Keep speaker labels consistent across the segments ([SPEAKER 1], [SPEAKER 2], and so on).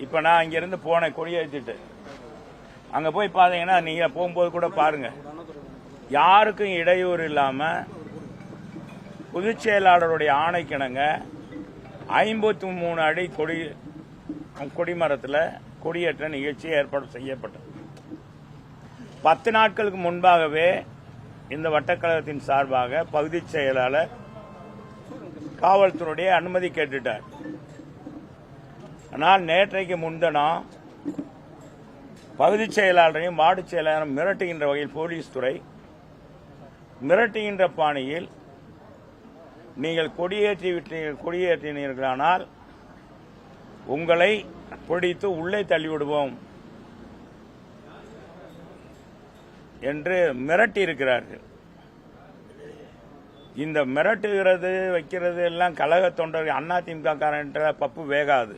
[SPEAKER 1] இப்போ நான் இங்கேருந்து போனேன் கொடியேற்றிட்டு. அங்கே போய் பார்த்தீங்கன்னா நீங்கள் போகும்போது கூட பாருங்க, யாருக்கும் இடையூறு இல்லாமல் பொதுச் செயலாளருடைய ஆணைக்கிணங்க 53 அடி கொடிமரத்தில் கொடியேற்ற நிகழ்ச்சி ஏற்பாடு செய்யப்பட்டது. 10 நாட்களுக்கு முன்பாகவே இந்த வட்டக்கழகத்தின் சார்பாக பகுதி செயலாளர் காவல்துறையுடைய அனுமதி கேட்டுட்டார். ஆனால் நேற்றைக்கு முன்தினம் பகுதி செயலாளரையும் வார்டு செயலாளரும் மிரட்டுகின்ற வகையில் போலீஸ் துறை மிரட்டுகின்ற பாணியில் நீங்கள் கொடியேற்றினீர்களானால் உங்களை பிடித்து உள்ளே தள்ளிவிடுவோம் என்று மிரட்டி இருக்கிறார்கள். இந்த மிரட்டுகிறது வைக்கிறது எல்லாம் கழக தொண்டர்கள் அதிமுக காரன்ற பப்பு வேகாது.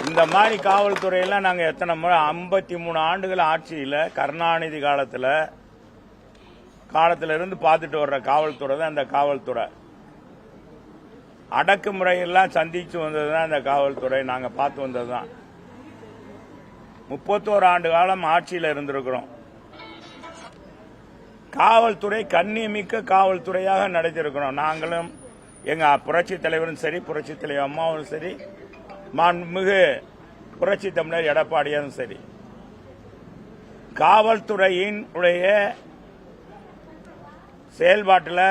[SPEAKER 1] இந்த மாதிரி காவல்துறையெல்லாம் நாங்கள் எத்தனை முறை 53 ஆண்டுகள் ஆட்சியில் கருணாநிதி காலத்தில் இருந்து பார்த்துட்டு வர்ற காவல்துறை தான் இந்த காவல்துறை. அடக்குமுறையெல்லாம் சந்திச்சு வந்தது தான் இந்த காவல்துறை. நாங்கள் பார்த்து வந்தது தான். 31 ஆண்டு காலம் ஆட்சியில் இருந்திருக்கிறோம். காவல்துறை கண்ணியமிக்க காவல்துறையாக நடத்திருக்கிறோம். நாங்களும் எங்க புரட்சி தலைவரும் சரி, புரட்சி தலைவர் அம்மாவும் சரி, மாண்புமிகு புரட்சி தமிழர் எடப்பாடியாரும் சரி, காவல்துறையின் செயல்பாட்டில்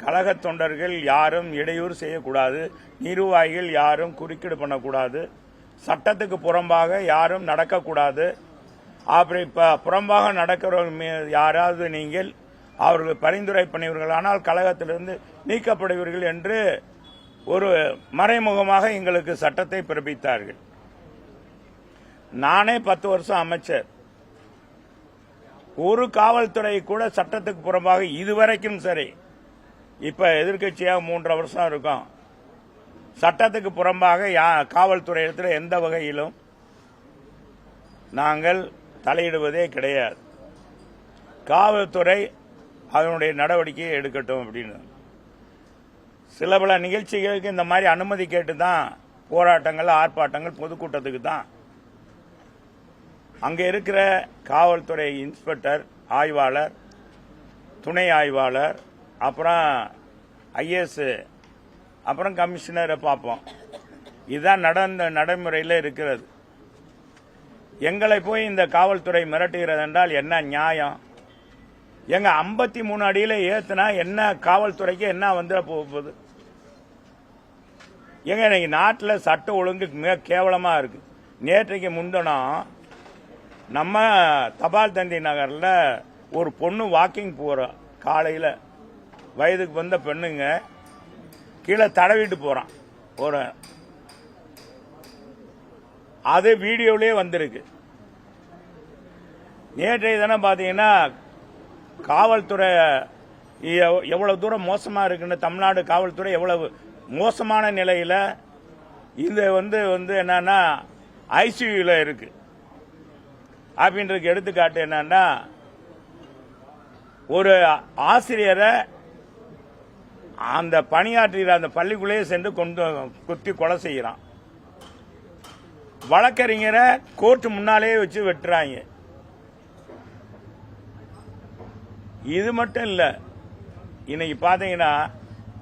[SPEAKER 1] கழக தொண்டர்கள் யாரும் இடையூறு செய்யக்கூடாது, நிர்வாகிகள் யாரும் குறுக்கீடு பண்ணக்கூடாது, சட்டத்துக்கு புறம்பாக யாரும் நடக்கக்கூடாது. அப்படி புறம்பாக நடக்கிறவர்கள் யாராவது நீங்கள் அவர்கள் பரிந்துரை பண்ணியவர்களானால் கழகத்திலிருந்து நீக்கப்படுவீர்கள் என்று ஒரு மறைமுகமாக எங்களுக்கு சட்டத்தை பிறப்பித்தார்கள். நானே 10 வருஷம் அமைச்சர். ஒரு காவல்துறை கூட சட்டத்துக்கு புறம்பாக இதுவரைக்கும் சரி, இப்ப எதிர்கட்சியாக 3.5 வருஷம் இருக்கும், சட்டத்துக்கு புறம்பாக காவல்துறையிடத்தில் எந்த வகையிலும் நாங்கள் தலையிடுவதே கிடையாது. காவல்துறை அதனுடைய நடவடிக்கையை எடுக்கட்டும் அப்படின்னு. சில பல நிகழ்ச்சிகளுக்கு இந்த மாதிரி அனுமதி கேட்டு தான் போராட்டங்கள், ஆர்ப்பாட்டங்கள், பொதுக்கூட்டத்துக்கு தான். அங்கே இருக்கிற காவல்துறை இன்ஸ்பெக்டர், ஆய்வாளர், துணை ஆய்வாளர், அப்புறம் ஐஏஎஸ், அப்புறம் கமிஷனரை பார்ப்போம். இதுதான் நடைமுறையில் இருக்கிறது. எங்களை போய் இந்த காவல்துறை மிரட்டுகிறது என்றால் என்ன நியாயம்? எங்க 53 அடியில ஏத்துனா என்ன காவல்துறைக்கு என்ன வந்துட போகுது? எங்க இன்னைக்கு நாட்டில் சட்ட ஒழுங்கு மிக கேவலமா இருக்கு. நேற்றைக்கு முன்தினம் நம்ம தபால் தந்தி நகர்ல ஒரு பொண்ணு வாக்கிங் போற காலையில, வயதுக்கு வந்த பெண்ணுங்க கீழே தடவிட்டு போறான். அது வீடியோலயே வந்திருக்கு. நேற்றைய தினம் பாத்தீங்கன்னா காவல்துறை எவ்வளவு தூரம் மோசமா இருக்குன்னு, தமிழ்நாடு காவல்துறை எவ்வளவு மோசமான நிலையில இது வந்து என்னன்னா ஐசியூல இருக்கு அப்படின்றதுக்கு எடுத்துக்காட்டு என்னன்னா, ஒரு ஆசிரியரை அந்த பணியாற்றுகிற அந்த பள்ளிக்குள்ளேயே சென்று குத்தி கொலை செய்யறான். வழக்கறிஞரை கோர்ட் முன்னாலேயே வச்சு வெட்டுறாங்க. இது மட்டும் இல்ல, இன்னைக்கு பாத்தீங்கன்னா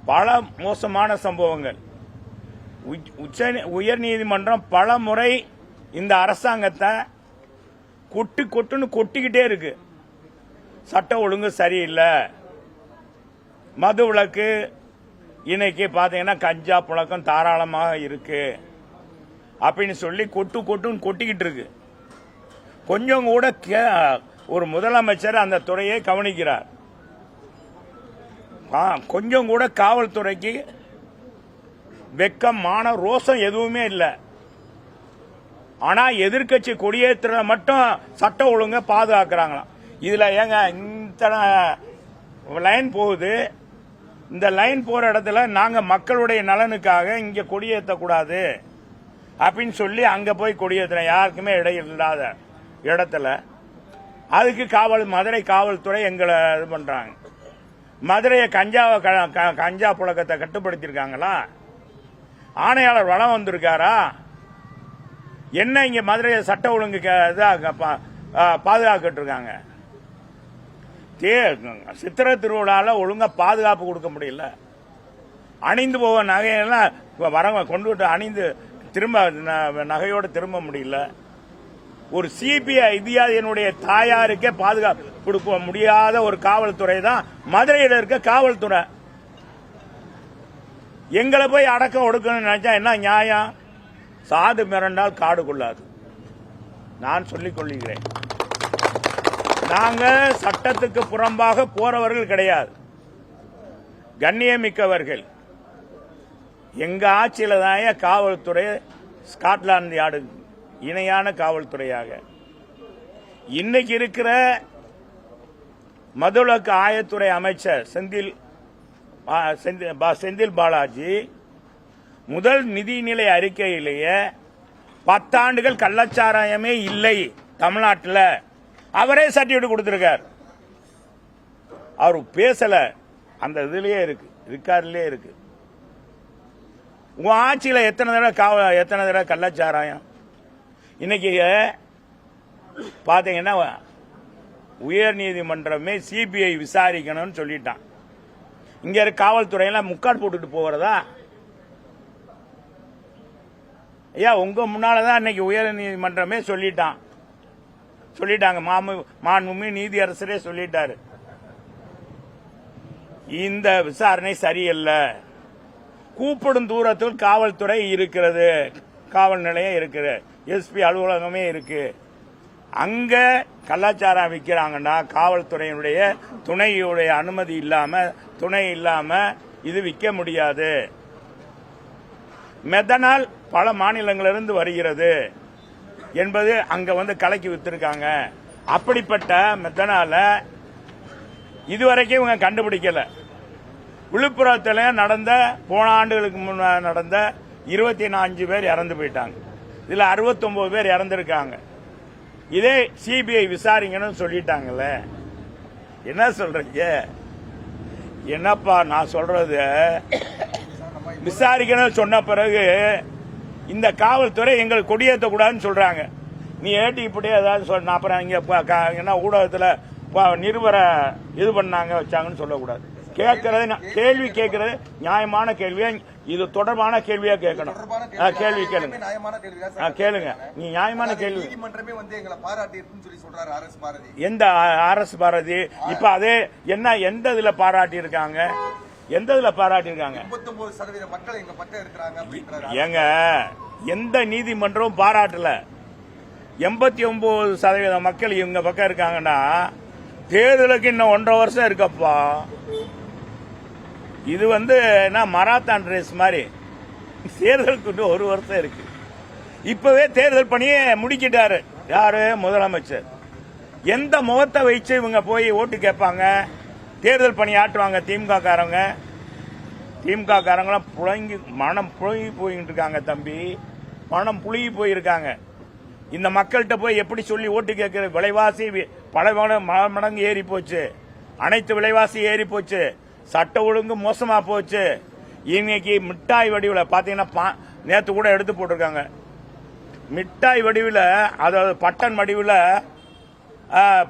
[SPEAKER 1] பல மோசமான சம்பவங்கள். உயர்நீதிமன்றம் பல முறை இந்த அரசாங்கத்தை கொட்டுன்னு கொட்டிக்கிட்டே இருக்கு. சட்ட ஒழுங்கு சரியில்லை, மது விலக்கு, இன்னைக்கு பாத்தீங்கன்னா கஞ்சா புழக்கம் தாராளமாக இருக்கு அப்படின்னு சொல்லி கொட்டுன்னு கொட்டிக்கிட்டு இருக்கு. கொஞ்சம் கூட ஒரு முதலமைச்சர் அந்த துறையை கவனிக்கிறார். கொஞ்சம் கூட காவல்துறைக்கு வெக்கம், மான, ரோசம் எதுவுமே இல்லை. ஆனா எதிர்கட்சி கொடியேற்ற மட்டும் சட்ட ஒழுங்க பாதுகாக்கிறாங்களாம். இதுல ஏங்க இத்தனை லைன் போகுது, இந்த லைன் போற இடத்துல நாங்க மக்களுடைய நலனுக்காக இங்க கொடியேற்றக்கூடாது அப்படின்னு சொல்லி அங்க போய் கொடியேற்ற யாருக்குமே இடையில்லாத இடத்துல அதுக்கு மதுரை காவல்துறை எங்களை இது பண்றாங்க. மதுரையை கஞ்சா புழக்கத்தை கட்டுப்படுத்திருக்காங்களா? ஆணையாளர் வளம் வந்திருக்காரா? என்ன இங்க மதுரை சட்ட ஒழுங்கு பாதுகாக்கிட்டு இருக்காங்க? சித்திரை திருவிழால ஒழுங்கா பாதுகாப்பு கொடுக்க முடியல. அணிந்து போக நகையெல்லாம் வரவங்க கொண்டு அணிந்து திரும்ப நகையோடு திரும்ப முடியல. ஒரு சிபிஐ இந்தியாவினுடைய தாயாருக்கே பாதுகாப்பு கொடுக்க முடியாத ஒரு காவல்துறை தான் மதுரையில் இருக்க காவல்துறை. எங்களை போய் அடக்கம் ஒடுக்கணும்னு நினைச்சா என்ன நியாயம்? சாது மிரண்டால் காடு கொள்ளாது. நான் சொல்லிக் கொள்கிறேன், நாங்க சட்டத்துக்கு புறம்பாக போறவர்கள் கிடையாது, கண்ணியமிக்கவர்கள். எங்க ஆட்சியில தான் காவல்துறை ஸ்காட்லாந்து யார்டு இணையான காவல்துறையாக இன்னைக்கு இருக்கிற மதுவிலக்கு ஆயத்துறை அமைச்சர் செந்தில் பாலாஜி முதல் நிதிநிலை அறிக்கையிலேயே 10 ஆண்டுகள் கள்ளச்சாராயமே இல்லை தமிழ்நாட்டில், அவரே சர்டிபிகேட் கொடுத்திருக்கார். அவர் பேசல, அந்த இதுலயே இருக்கு, ரிக்கார்ட்லயே இருக்கு. உங்க ஆட்சியில் எத்தனை தடவை கள்ளச்சாராயம்? இன்னைக்கு பாத்தீங்கன்னா உயர் நீதிமன்றமே சிபிஐ விசாரிக்கணும்னு சொல்லிட்டான். இங்க இருக்க காவல்துறையெல்லாம் முக்காடு போட்டுட்டு போறதா? ஐயா, உங்க முன்னாலதான் இன்னைக்கு உயர் நீதிமன்றமே சொல்லிட்டாங்க, மாண்புமிகு நீதியரசரே சொல்லிட்டாரு, இந்த விசாரணை சரியில்லை. கூப்பிடும் தூரத்தில் காவல்துறை இருக்கிறது, காவல் நிலையம் இருக்குது, எஸ்பி அலுவலகமே இருக்கு. அங்க கள்ளச்சாரம் விற்கிறாங்கன்னா காவல்துறையினுடைய துணையுடைய அனுமதி துணை இல்லாம இது விற்க முடியாது. மெத்தனால் பல மாநிலங்களிலிருந்து வருகிறது என்பது அங்க கலக்கி வித்திருக்காங்க. அப்படிப்பட்ட மெத்தனால இதுவரைக்கும் இவங்க கண்டுபிடிக்கல. விழுப்புரத்தில் நடந்த போன ஆண்டுகளுக்கு முன்னாடி நடந்த 24 பேர் இறந்து போயிட்டாங்க. இதுல 69 பேர் இறந்திருக்காங்க. இதே சிபிஐ விசாரிங்கன்னு சொல்லிட்டாங்கல்ல, என்ன சொல்றீங்க? என்னப்பா நான் சொல்றது, விசாரிக்கணும்னு சொன்ன பிறகு இந்த காவல்துறை எங்களுக்கு கொடியேற்ற கூடாதுன்னு சொல்றாங்க. நீ ஏட்டி இப்படியே ஏதாவது சொன்ன அப்புறம் இங்க என்ன ஊடகத்தில் நிருபரை இது பண்ணாங்க வச்சாங்கன்னு சொல்லக்கூடாது. கேள்வி கேட்கறது நியாயமான கேள்வியா, இது தொடர்பான கேள்வியா கேட்கணும். கேள்வி கேளுங்க, கேளுங்க. நீ நியாயமான கேள்வி. எந்த RS பாரதி? இப்ப அதே என்ன, எந்த இதுல பாராட்டி இருக்காங்க? ஏங்க, எந்த நீதிமன்றமும் பாராட்டல. 89% மக்கள் இவங்க பக்கம் இருக்காங்கன்னா தேர்தலுக்கு இன்னும் 1.5 வருஷம் இருக்கப்பா. இது என்ன மராத்தான் ரேஸ் மாதிரி, தேர்தலுக்கு 1 வருஷம் இருக்கு. இப்பவே தேர்தல் பணியை முடிக்கிட்டாரு யாரு? முதலமைச்சர். எந்த முகத்தை வச்சு இவங்க போய் ஓட்டு கேட்பாங்க, தேர்தல் பணி ஆட்டுவாங்க? திமுக காரங்களாம் புழங்கி மனம் புழுங்கி போயிட்டு இருக்காங்க தம்பி, மனம் புழுகி போயிருக்காங்க. இந்த மக்கள்கிட்ட போய் எப்படி சொல்லி ஓட்டு கேட்கறது? விலைவாசி பல மடங்கு ஏறி போச்சு, அனைத்து விலைவாசி ஏறி போச்சு, சட்ட ஒழுங்கு மோசமா போச்சு. இன்னைக்கு மிட்டாய் வடிவில் பாத்தீங்கன்னா நேற்று கூட எடுத்து போட்டிருக்காங்க, மிட்டாய் வடிவில், அதாவது பட்டன் வடிவில்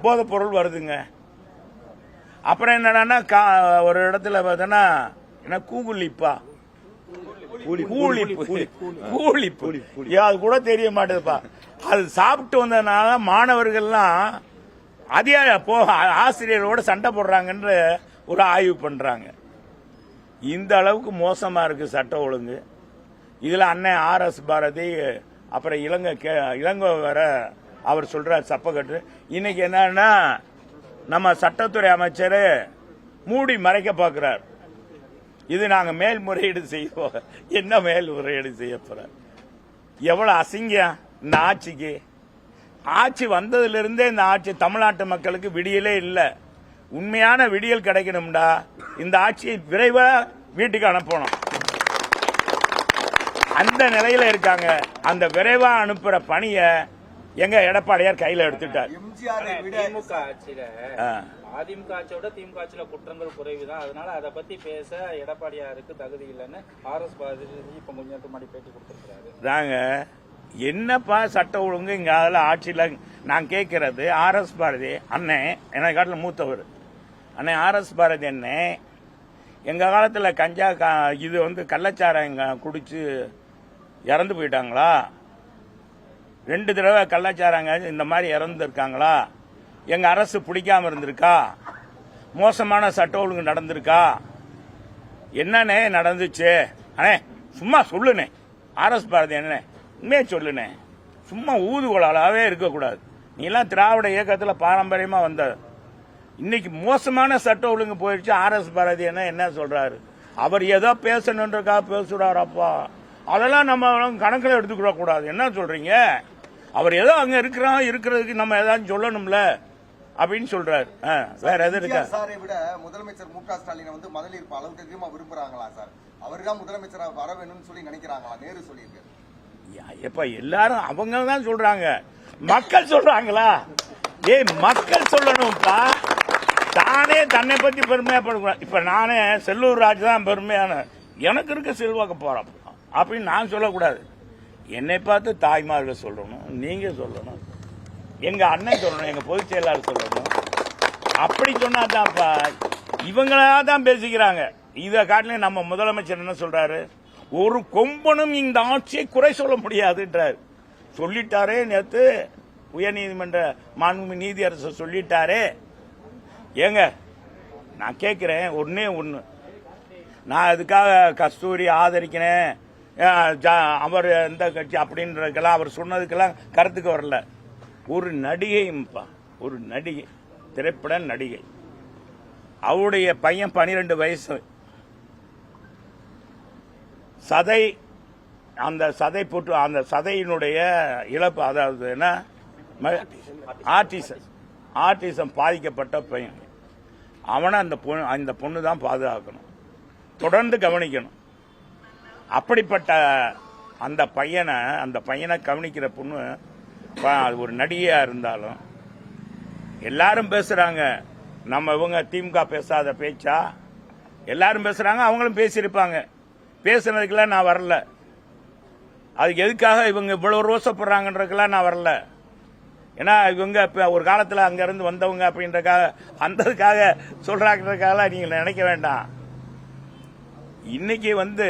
[SPEAKER 1] போதைப் பொருள் வருதுங்க. அப்புறம் என்னன்னா ஒரு இடத்துல பார்த்தோன்னா என்ன கூகுளிப்பா, கூலிப்பு, அது கூட தெரிய மாட்டேதுப்பா. அது சாப்பிட்டு வந்ததுனால மாணவர்கள்லாம் ஆசிரியரோட சண்டை போடுறாங்கன்ற ஒரு ஆய்வு பண்றாங்க. இந்த அளவுக்கு மோசமா இருக்கு சட்ட ஒழுங்கு. இதுல அண்ணன் RS பாரதி, அப்புறம் இளங்கோ வர அவர் சொல்ற சப்பக்கட்டு. இன்னைக்கு என்னன்னா நம்ம சட்டத்துறை அமைச்சர் மூடி மறைக்க பார்க்கிறார். இது நாங்க மேல்முறையீடு செய்வோம். என்ன மேல்முறையீடு செய்ய போற? எவ்வளவு அசிங்கம் இந்த ஆட்சிக்கு. ஆட்சி வந்ததிலிருந்தே இந்த ஆட்சி தமிழ்நாட்டு மக்களுக்கு விடியலே இல்லை. உண்மையான விடியல் கிடைக்கணும்டா இந்த ஆட்சியை விரைவா வீட்டுக்கு அனுப்பணும். அந்த நிலையில இருக்காங்க. அந்த விரைவா அனுப்புற பணியை எங்க எடப்பாடியார் கையில எடுத்துட்டார்.
[SPEAKER 2] திமுக ஆட்சியில அதிமுக ஆட்சியோட திமுக ஆட்சியில குற்றங்கள் குறைவுதான், அதனால அதை பத்தி பேச எடப்பாடியாருக்கு தகுதி இல்லைன்னு RS பாரதி இப்ப கொஞ்சம் நேரத்துக்கு முன்னாடி பேட்டி கொடுத்திருக்காரு.
[SPEAKER 1] தாங்க என்னப்பா சட்ட ஒழுங்கு இங்க அதில் ஆட்சியில் நான் கேட்கறது RS பாரதி அண்ணன் என்னை காட்டில் மூத்தவர் அண்ணன் RS பாரதி அண்ணன் எங்க காலத்தில் கஞ்சா இது வந்து கள்ளச்சாரம் குடிச்சு இறந்து போயிட்டாங்களா? 2 தடவை கள்ளச்சாரங்க இந்த மாதிரி இறந்துருக்காங்களா? எங்க அரசு பிடிக்காம இருந்திருக்கா? மோசமான சட்ட ஒழுங்கு நடந்திருக்கா? என்னன்னே நடந்துச்சு? அண்ணே சும்மா சொல்லுனே RS பாரதி என்ன உண்மையே சொல்லுனே, சும்மா ஊதுகோலாவே இருக்கக்கூடாது. நீ எல்லாம் திராவிட இயக்கத்தில் பாரம்பரியமா வந்த இன்னைக்கு மோசமான சட்ட ஒழுங்கு போயிடுச்சு. RS பாரதி என்ன சொல்றாரு? அவர் ஏதோ பேசணுன்றக்காக பேசுறாரப்பா, அதெல்லாம் நம்ம கணக்கில் எடுத்துக்கிட கூடாது. என்ன சொல்றீங்க? அவர் ஏதோ அங்க இருக்கிறதுக்கு நம்ம ஏதாவது சொல்லணும்ல அப்படின்னு சொல்றாரு. வேற எது இருக்கா?
[SPEAKER 3] சாரை விட முதலமைச்சர் MK ஸ்டாலினை வந்து மகளிர் அளவுக்கு அதிகமா விரும்புறாங்களா சார்? அவர்தான் முதலமைச்சரா வர வேணும்னு சொல்லி நினைக்கிறாங்களா? நேரு சொல்லியிருக்காரு.
[SPEAKER 1] எப்ப எல்லாரும் அவங்க தான் சொல்றாங்க, மக்கள் சொல்றாங்களா? மக்கள் சொல்லணும்ப்பா. தானே தன்னை பத்தி பெருமையா படக்கூடாது. இப்ப நானே செல்லூர் ராஜ் தான் பெருமையான எனக்கு இருக்க செல்வாக்க போறோம் அப்படின்னு நான் சொல்லக்கூடாது. என்னை பார்த்து தாய்மார்கள் சொல்லணும், நீங்க சொல்லணும், எங்க அண்ணன் சொல்லணும், எங்க பொதுச் செயலாளர் சொல்லணும். அப்படி சொன்னாதான்ப்பா. இவங்களா தான் பேசிக்கிறாங்க. இதை காட்டிலும் நம்ம முதலமைச்சர் என்ன சொல்றாரு? ஒரு கொம்பனும் இந்த ஆட்சியை குறை சொல்ல முடியாதுன்றார். சொல்லிட்டாரே நேத்து உயர்நீதிமன்ற மாண்புமிகு நீதியரசர் சொல்லிட்டாரே. ஏங்க நான் கேட்கிறேன் ஒன்னே ஒண்ணு, நான் அதுக்காக கஸ்தூரி ஆதரிக்கிறேன் அவர் எந்த கட்சி அப்படின்றதுக்கெல்லாம் அவர் சொன்னதுக்கெல்லாம் கருத்துக்கு வரல. ஒரு நடிகைப்பா, ஒரு நடிகை, திரைப்பட நடிகை, அவருடைய பையன் 12 வயசு, சதை அந்த சதை போட்டு அந்த சதையினுடைய இழப்பு, அதாவது என்ன ஆர்டிசம் பாதிக்கப்பட்ட பையன். அவனை அந்த பொண்ணு தான் பாதுகாக்கணும், தொடர்ந்து கவனிக்கணும். அப்படிப்பட்ட அந்த பையனை கவனிக்கிற பொண்ணு ஒரு நடிகையா இருந்தாலும் எல்லாரும் பேசுறாங்க. நம்ம இவங்க திமுக பேசாத பேச்சா எல்லாரும் பேசுறாங்க, அவங்களும் பேசியிருப்பாங்க. பேசுனதுக்கெல்லாம் நான் வரல. அதுக்கு எதுக்காக இவங்க இவ்வளவு ரோசப்படுறாங்கன்றதுக்கெல்லாம் நான் வரல. ஏன்னா இவங்க ஒரு காலத்தில் அங்க இருந்து வந்தவங்க அப்படின்றக்காக அந்ததுக்காக சொல்றாங்கிறதுக்காக நீங்க நினைக்க வேண்டாம். இன்னைக்கு வந்து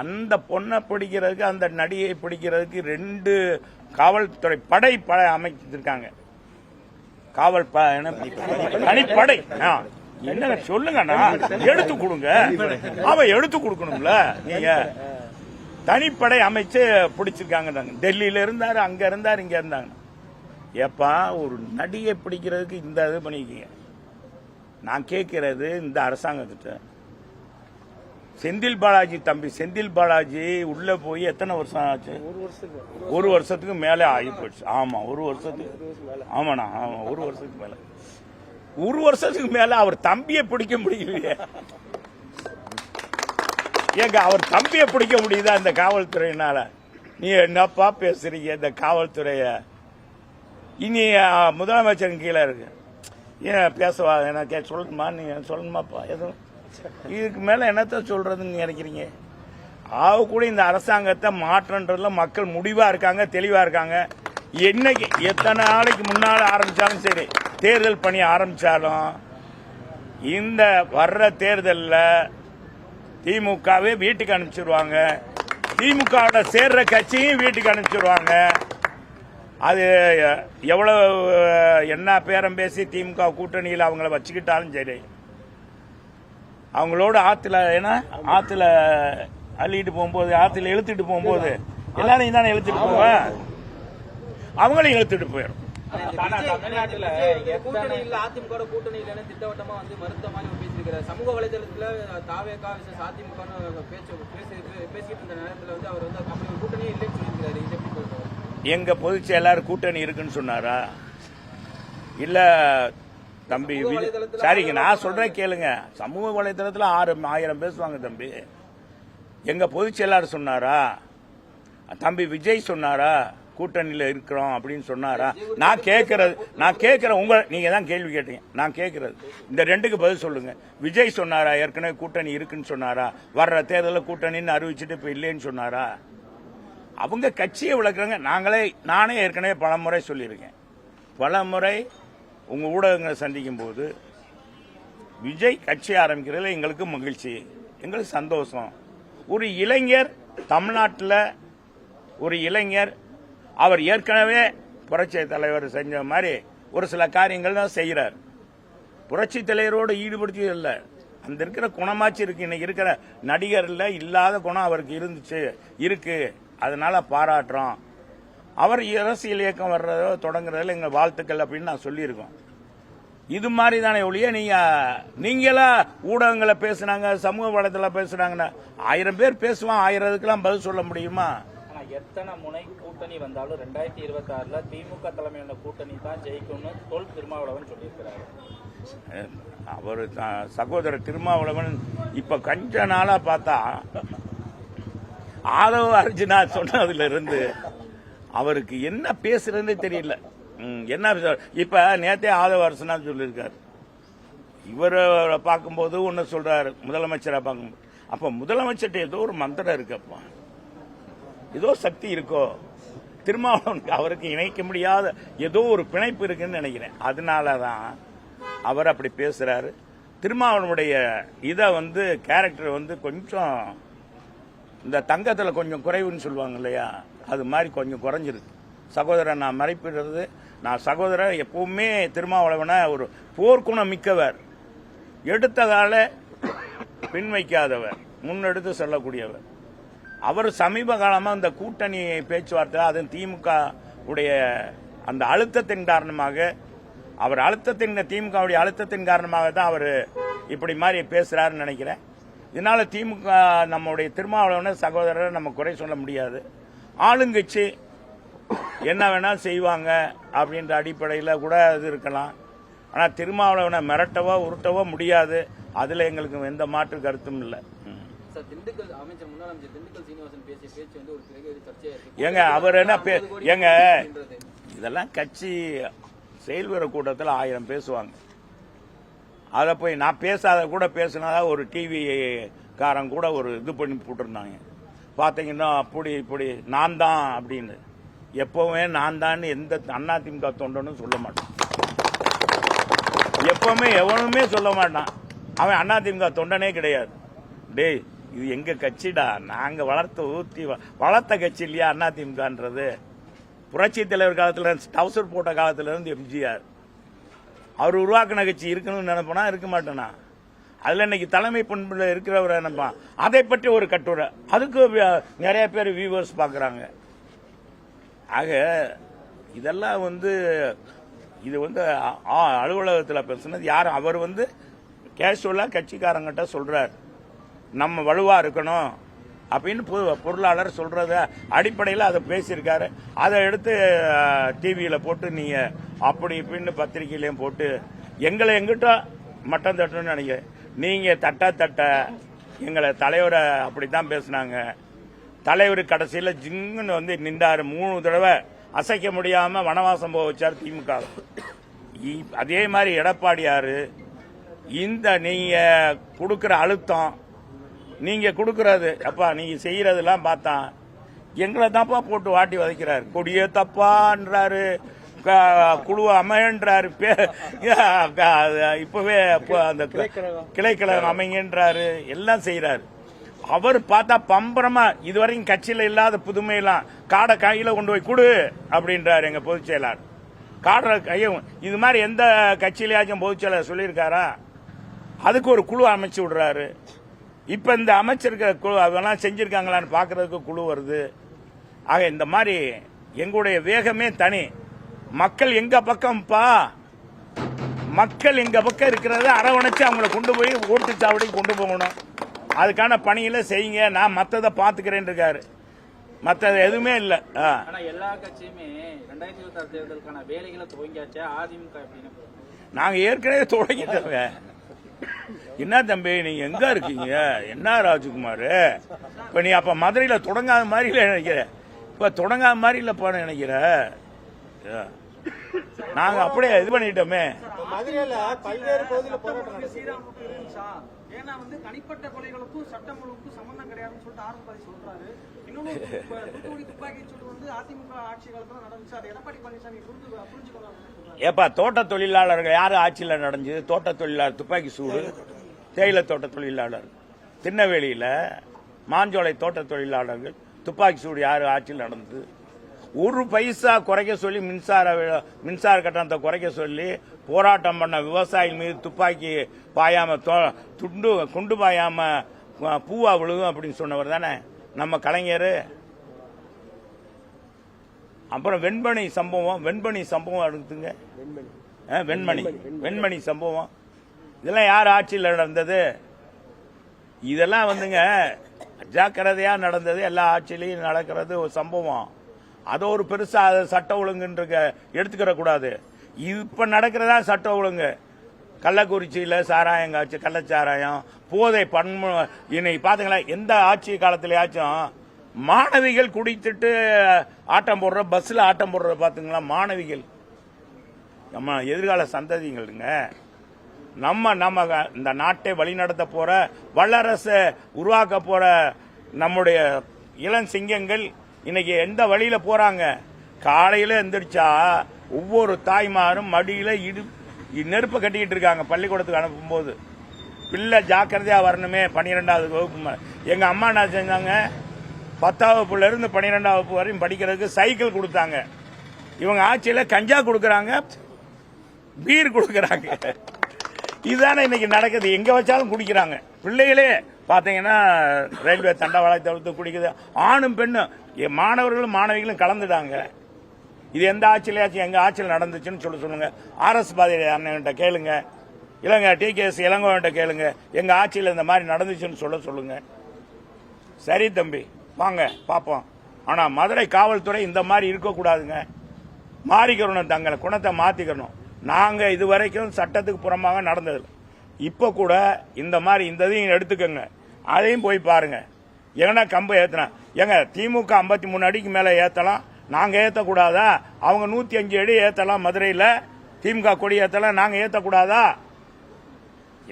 [SPEAKER 1] அந்த பொண்ணை பிடிக்கிறதுக்கு அந்த நடிகை பிடிக்கிறதுக்கு 2 காவல்துறை படை அமைச்சிருக்காங்க. காவல் தனிப்படை என்ன சொல்லுங்கண்ணா, எடுத்து கொடுங்க. அவ எடுத்து கொடுக்கணும்ல. நீங்க தனிப்படை அமைச்சு பிடிச்சிருக்காங்க. டெல்லியில இருந்தாரு, அங்க இருந்தாரு, இங்க இருந்தாங்க. ஏப்பா ஒரு நடிகை பிடிக்கிறதுக்கு இந்த இது பண்ணிக்கீங்க. நான் கேட்கிறது இந்த அரசாங்கத்திட்ட, செந்தில் பாலாஜி தம்பி செந்தில் பாலாஜி உள்ள போய் எத்தனை வருஷம் ஆச்சு? 1 வருஷத்துக்கு மேல ஆகி போயிடுச்சு. ஆமா 1 வருஷத்துக்கு. ஆமாண்ணா, ஆமா 1 வருஷத்துக்கு மேல. 1 வருஷத்துக்கு மேல அவர் தம்பியை பிடிக்க முடியலையே. ஏங்க அவர் தம்பியை பிடிக்க முடியுதா இந்த காவல்துறையினால? நீ என்னப்பா பேசுறீங்க? இந்த காவல்துறைய இனி முதலமைச்சரின் கீழே இருக்கு. ஏன் பேசவா? என்ன சொல்லணுமா? நீங்க சொல்லணுமாப்பா எதுவும்? இதுக்கு மேல என்னத்த சொல்றதுன்னு நினைக்கிறீங்க? கூட இந்த அரசாங்கத்தை மாற்றன்றதுல மக்கள் முடிவா இருக்காங்க, தெளிவா இருக்காங்க. என்னைக்கு எத்தனை நாளைக்கு முன்னால ஆரம்பிச்சாலும் சரி, தேர்தல் பணி ஆரம்பிச்சாலும் இந்த வர்ற தேர்தலில் திமுகவே வீட்டுக்கு அனுப்பிச்சிருவாங்க, திமுக சேர்ற கட்சியும் வீட்டுக்கு அனுப்பிச்சிருவாங்க. அது எவ்வளவு என்ன பேரம் பேசி திமுக கூட்டணியில் அவங்கள வச்சுக்கிட்டாலும் சரி, அவங்களோட ஆத்துல அள்ளிட்டு போகும்போது, ஆத்துல இழுத்துட்டு போகும்போது எல்லாரையும் தானே இழுத்துட்டு போவேன், அவங்களையும் இழுத்துட்டு போயிடும்.
[SPEAKER 4] அதிமுக கூட்டணி இல்லைன்னு திட்டவட்டமா வந்து மறுத்த மாதிரி பேசியிருக்கிறார். சமூக வலைதளத்துல தாவேகா அதிமுக பேசிட்டு இருந்த நேரத்தில் வந்து அவர் வந்து அப்படி கூட்டணியே இல்லைன்னு சொல்லியிருக்கிறாரு.
[SPEAKER 1] எங்க பொதுச் செயலாளர் கூட்டணி இருக்குன்னு சொன்னாரா? இல்ல தம்பி, சரிங்க நான் சொல்றேன் கேளுங்க. சமூக வலைதளத்தில் 1000 பேசுவாங்க தம்பி. எங்க பொதுச் செயலாளர் சொன்னாரா? தம்பி விஜய் சொன்னாரா? கூட்டணியில் இருக்கிறோம் அப்படின்னு சொன்னாரா? நான் கேட்கறது நீங்க தான் கேள்வி கேட்டீங்க. நான் கேட்கறது இந்த ரெண்டுக்கு பதில் சொல்லுங்க. விஜய் சொன்னாரா ஏற்கனவே கூட்டணி இருக்குன்னு சொன்னாரா? வர்ற தேர்தலில் கூட்டணின்னு அறிவிச்சுட்டு இப்ப இல்லைன்னு சொன்னாரா? அவங்க கட்சியை விளக்குறாங்க. நானே ஏற்கனவே பலமுறை சொல்லியிருக்கேன். பலமுறை உங்க ஊடகங்களை சந்திக்கும் போது விஜய் கட்சி ஆரம்பிக்கிறதுல எங்களுக்கு மகிழ்ச்சி, எங்களுக்கு சந்தோஷம். ஒரு இளைஞர் தமிழ்நாட்டில் ஒரு இளைஞர் அவர் ஏற்கனவே புரட்சி தலைவர் செஞ்ச மாதிரி ஒரு சில காரியங்கள் தான் செய்கிறார். புரட்சி தலைவரோடு ஈடுபடுத்தி இல்லை, அந்த இருக்கிற குணமாச்சு இருக்கு. இன்னைக்கு இருக்கிற நடிகர்ல இல்லாத குணம் அவருக்கு இருக்கு. அதனால பாராட்டுறோம். அவர் அரசியல் இயக்கம் வர்றதோ தொடங்குறதுல எங்க வாழ்த்துக்கள் அப்படின்னு நான் சொல்லியிருக்கோம். இது மாதிரி தானே ஒழிய நீங்களா ஊடகங்களை பேசுனாங்க, சமூக வலைதள பேசுனாங்கன்னா 1000 பேர் பேசுவான், 1000க்குலாம் பதில் சொல்ல முடியுமா?
[SPEAKER 2] ஆனா எத்தனை முனை கூட்டணி வந்தாலும் 2026ல திமுக தலைமையிலான கூட்டணி தான் ஜெயிக்கும்னு தொல் திருமாவளவன் சொல்லியிருக்கிறாரு.
[SPEAKER 1] அவர் சகோதரர் திருமாவளவன் இப்ப கொஞ்ச நாளா பார்த்தா ஆதவ அர்ஜுனா சொன்னதுல இருந்து அவருக்கு என்ன பேசுறதுன்னே தெரியல. என்ன இப்ப நேத்தே ஆதவ அர்ஜுனா சொல்லியிருக்காரு. இவரை பார்க்கும்போது ஒன்னு சொல்றாரு, முதலமைச்சரை பார்க்கும்போது. அப்ப முதலமைச்சர்கிட்ட ஏதோ ஒரு மந்திரம் இருக்கப்பா, ஏதோ சக்தி இருக்கோ. திருமாவளவனுக்கு அவருக்கு இணைக்க முடியாத ஏதோ ஒரு பிணைப்பு இருக்குன்னு நினைக்கிறேன். அதனாலதான் அவர் அப்படி பேசுறாரு. திருமாவளவனுடைய கேரக்டர் கொஞ்சம் இந்த தங்கத்துல கொஞ்சம் குறைவுன்னு சொல்லுவாங்க இல்லையா, அது மாதிரி கொஞ்சம் குறைஞ்சிருக்கு. சகோதரன் நான் மறைப்பிடுறது, நான் சகோதரர் எப்பவுமே திருமாவளவனை ஒரு போர்க்குணம் மிக்கவர், எடுத்த கால பின் வைக்காதவர், முன்னெடுத்து செல்லக்கூடியவர். அவர் சமீப காலமா இந்த கூட்டணி பேச்சுவார்த்தை, அது திமுக உடைய அந்த அழுத்தத்தின் காரணமாக, திமுகவுடைய அழுத்தத்தின் காரணமாக தான் அவர் இப்படி மாதிரி பேசுறாருன்னு நினைக்கிறேன். இதனால திமுக நம்முடைய திருமாவளவனை சகோதரரை நம்ம குறை சொல்ல முடியாது. ஆளுங்கட்சி என்ன வேணா செய்வாங்க அப்படின்ற அடிப்படையில் கூட அது இருக்கலாம். ஆனால் திருமாவளவனை மிரட்டவோ உருட்டவோ முடியாது. அதுல எங்களுக்கு எந்த மாற்று கருத்தும் இல்லை.
[SPEAKER 4] திண்டுக்கல் அமைச்சர் முன்னாள் அமைச்சர் திண்டுக்கல் சீனிவாசன் பேசிய பேச்சு ஒரு பெரிய சர்ச்சையா
[SPEAKER 1] ஏங்க அவர் என்ன இதெல்லாம் கட்சி செயல்வீர கூட்டத்தில் 1000 பேசுவாங்க. அதை போய் நான் பேசாத கூட பேசினதா ஒரு டிவி காரன் கூட ஒரு இது பண்ணி போட்டிருந்தாங்க. பார்த்தீங்கன்னா அப்படி இப்படி நான் தான் அப்படின்னு. எப்பவுமே நான் தான் எந்த அதிமுக தொண்டனும் சொல்ல மாட்டான். எப்பவுமே எவனுமே சொல்ல மாட்டான். அவன் அதிமுக தொண்டனே கிடையாது. டேய் இது எங்க கட்சிடா, நாங்க வளர்த்த கட்சி இல்லையா அதிமுகன்றது. புரட்சி தலைவர் காலத்துல டவுசர் போட்ட காலத்துல இருந்து எம்ஜிஆர் அவர் உருவாக்கின கட்சி இருக்கணும்னு நினைப்பனா, இருக்க மாட்டேனா? அதுல இன்னைக்கு தலைமை பண்புல இருக்கிறவர் நினைப்பான். அதை பற்றி ஒரு கட்டுரை, அதுக்கு நிறைய பேர் வியூவர்ஸ் பாக்குறாங்க. ஆக இதெல்லாம் இது அலுவலகத்தில் பேசுனது யாரும் அவர் கேஷுவலா கட்சிக்காரங்கிட்ட சொல்றார், நம்ம வலுவா இருக்கணும் அப்படின்னு பொருளாளர் சொல்றத அடிப்படையில் அதை பேசியிருக்காரு. அதை எடுத்து டிவியில போட்டு நீங்க அப்படி இப்படின்னு பத்திரிகையிலையும் போட்டு எங்களை எங்கிட்ட மட்டம் தட்டணும்னு நினைக்கிறேன். நீங்க தட்ட எங்களை தலைவரை அப்படித்தான் பேசினாங்க. தலைவர் கடைசியில் ஜிங்குன்னு நின்றாரு. 3 தடவை அசைக்க முடியாம வனவாசம் போக வச்சார் திமுக. அதே மாதிரி எடப்பாடியாரு நீங்க கொடுக்கிற அழுத்தம், நீங்க கொடுக்கறது அப்பா நீங்க செய்யறதெல்லாம் பார்த்தா எங்களை தான்ப்பா போட்டு வாட்டி வதைக்கிறாரு. கொடியே தப்பான்றாரு, குழுவ அமையன்றாரு, இப்பவே அந்த கிளைக்கழகம் அமைங்கன்றாரு, எல்லாம் செய்யறாரு. அவர் பார்த்தா பம்பரமா இதுவரைக்கும் கட்சியில இல்லாத புதுமையெல்லாம் காடை கையில கொண்டு போய் கொடு அப்படின்றாரு எங்க பொதுச் செயலாளர். காடை கையும் இது மாதிரி எந்த கட்சியிலேயாச்சும் பொதுச் செயலாளர் சொல்லியிருக்காரா? அதுக்கு ஒரு குழு அமைச்சு விடுறாரு. இப்ப இந்த அமைச்சர்கள் குழு அதெல்லாம் செஞ்சிருக்காங்களான்னு பாக்குறதுக்கு குழு வருது. ஆக இந்த மாதிரி எங்களுடைய வேகமே தனி. மக்கள் எங்க பக்கம்ப்பா, மக்கள் எங்க பக்கம் இருக்கிறத அரவணைச்சு அவங்களை கொண்டு போய் ஓட்டு சாவடிக்கு கொண்டு போகணும். அதுக்கான பணியில செய்யுங்க, நான் மத்ததை பாத்துக்கிறேன் இருக்காரு. மத்தது எதுவுமே இல்ல.
[SPEAKER 2] ஆனா எல்லா கட்சியுமே 2026 தேர்தலுக்கான வேலைகளை துவங்கியாச்சு. அதிமுக
[SPEAKER 1] நாங்க ஏற்கனவே தொடங்கிட்டோங்க. என்ன தம்பி நீங்க எங்க இருக்கீங்க? என்ன ராஜ்குமார், இப்ப நீ அப்ப மதுரையில தொடங்காத மாதிரி நினைக்கிற. இப்ப தொடங்காத மாதிரி இல்லப்பா நினைக்கிற. நாங்க அப்படியே இது பண்ணிட்டோமே.
[SPEAKER 5] மதுரையில பல்வேறு பகுதியில் போராட்டம்
[SPEAKER 6] ஸ்ரீராமுக்கு இருந்துச்சா? ஏன்னா வந்து தனிப்பட்ட கொலைகளுக்கும் சட்டம் ஒழுங்குக்கும் சம்பந்தம் கிடையாதுன்னு சொல்லிட்டு ஆரம்பி சொல்றாரு. இன்னொன்னு தூத்துக்குடி துப்பாக்கி சூடு வந்து அதிமுக ஆட்சி காலத்துல நடந்துச்சு. அது எடப்பாடி பழனிசாமி புரிஞ்சுக்கணும்.
[SPEAKER 1] ஏப்பா தோட்ட தொழிலாளர்கள் யாரு ஆட்சியில் நடந்துச்சு? தோட்ட தொழிலாளர் துப்பாக்கி சூடு தேயிலை தோட்ட தொழிலாளர் திருநெல்வேலியில மாஞ்சோலை தோட்ட தொழிலாளர்கள் துப்பாக்கி சூடு யாரு ஆட்சியில் நடந்தது? ஒரு பைசா குறைக்க சொல்லி மின்சார கட்டணத்தை குறைக்க சொல்லி போராட்டம் பண்ண விவசாயிகள் மீது துப்பாக்கி பாயாம குண்டு பாயாம பூவா விழுகும் அப்படின்னு சொன்னவர் தானே நம்ம கலைஞர். அப்புறம் வெண்மணி சம்பவம் எடுத்துங்க. வெண்மணி சம்பவம் இதெல்லாம் யார் ஆட்சியில் நடந்தது? இதெல்லாம் வந்துங்க அஜாக்கிரதையா நடந்தது. எல்லா ஆட்சியிலையும் நடக்கிறது ஒரு சம்பவம். அதை ஒரு பெருசா சட்ட ஒழுங்குன்ற எடுத்துக்கிற கூடாது. இப்ப நடக்கிறதா சட்ட ஒழுங்கு. கள்ளக்குறிச்சியில சாராயம் காய்ச்சி கள்ளச்சாராயம் போதை இன்னைக்கு பாத்தீங்களா? எந்த ஆட்சி காலத்திலயாச்சும் மாணவிகள் குடித்துட்டு ஆட்டம் போடுற பஸ்ல ஆட்டம் போடுற பாத்தீங்களா? மாணவிகள் நம்ம எதிர்கால சந்ததிகளுங்க. நம்ம இந்த நாட்டை வழிநடத்த போற வல்லரசு உருவாக்க போற நம்முடைய இளம் சிங்கங்கள் இன்னைக்கு எந்த வழியில போறாங்க? காலையில எந்திரிச்சா ஒவ்வொரு தாய்மாரும் மடியில நெருப்பு கட்டிக்கிட்டு இருக்காங்க. பள்ளிக்கூடத்துக்கு அனுப்பும் போது பிள்ளை ஜாக்கிரதையா வரணுமே. 12வது வகுப்பு எங்க அம்மா என்ன செஞ்சாங்க? 10ஆம் வகுப்புல இருந்து 12ஆம் வகுப்பு வரையும் படிக்கிறதுக்கு சைக்கிள் கொடுத்தாங்க. இவங்க ஆட்சியில கஞ்சா கொடுக்கறாங்க, பீர் கொடுக்கறாங்க. இதுதானே இன்னைக்கு நடக்குது. எங்க வச்சாலும் குடிக்கிறாங்க. பிள்ளைகளே பாத்தீங்கன்னா ரயில்வே தண்டவாளத்தை தவிர்த்து குடிக்குது. ஆணும் பெண்ணும் மாணவர்களும் மாணவிகளும் கலந்துட்டாங்க. இது எந்த ஆட்சியிலாச்சும் எங்க ஆட்சியில் நடந்துச்சுன்னு சொல்லுங்க. RS பாதிரி அண்ணன்கிட்ட கேளுங்க, இல்லங்க TKS இளங்கோவன்கிட்ட கேளுங்க. எங்க ஆட்சியில் இந்த மாதிரி நடந்துச்சுன்னு சொல்லுங்க. சரி தம்பி வாங்க பாப்போம். ஆனா மதுரை காவல்துறை இந்த மாதிரி இருக்கக்கூடாதுங்க. மாறிக்கிறணும், தங்களை குணத்தை மாத்திக்கணும். நாங்க இதுவரைக்கும் சட்டத்துக்கு புறமாக நடந்தது. இப்ப கூட இந்த மாதிரி இந்த இதையும் எடுத்துக்கோங்க. அதையும் போய் பாருங்க. ஏன்னா கம்பு ஏத்தனா எங்க திமுக 53 அடிக்கு மேல ஏத்தலாம், நாங்க ஏத்தக்கூடாதா? அவங்க 105 அடி ஏத்தலாம். மதுரையில திமுக கொடி ஏத்தலாம், நாங்க ஏத்தக்கூடாதா?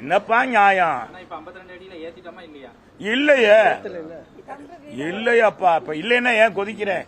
[SPEAKER 1] என்னப்பா நியாயம்? இல்லையே இல்லையாப்பா. இப்ப இல்லைன்னா ஏன் கொதிக்கிறேன்?